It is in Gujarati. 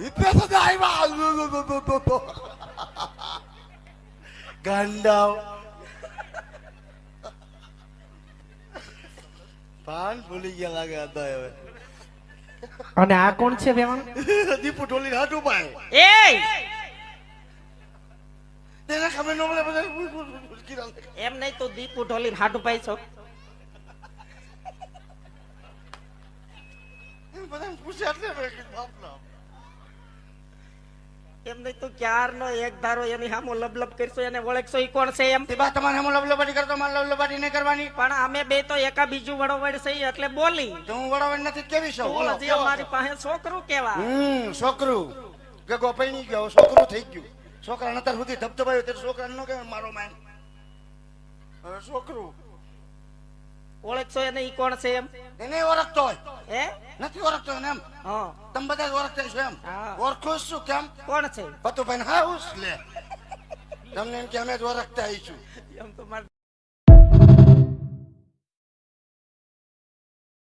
ઇતને તો આવ્યા ગાંડાવ પાન ભૂલી ગયા લાગે હતા હવે. અને આ કોણ છે વેવાણ? દીપુ ઢોલી હાટુ પાય એ તેને ખબર ન મળે બધા એમ નહીં તું દીપુ ઢોલી હાડું પાઈ છો. બધા પૂછે એટલે મેં કીધું બાપના. એમ નહીં તું ક્યારનો એક ધારો એની સામો લબલબ કરશો એને ઓળખશો ઈ કોણ છે એમ. તે બા તમારે હમ લવલબાટી કરતો મારે લવલબાટી નહીં કરવાની. પણ અમે બે તો એકા બીજું વડોવડ છે એટલે બોલી. તો હું વડાવડ નથી કેવી છું તું હજી અમારી પાસે છોકરું કેવા. છોકરું ગગો પૈણી ગયો છોકરું થઈ ગયું. છોકરા નતર સુધી ધબધબાયો ત્યારે છોકરા નો કહેવાય મારો માન. હવે છોકરું ઓળખશો એને ઈ કોણ છે એમ. એને ઓળખતો હોય હે નથી ઓળખતો એને એમ. હા તમે બધા જ ઓળખતા છો એમ. હા. ઓળખો શું કેમ કોણ છે પતુભાઈ હા ઉસ લે તમને એમ કે અમે જ ઓળખતા આવીશું. એમ તો મારે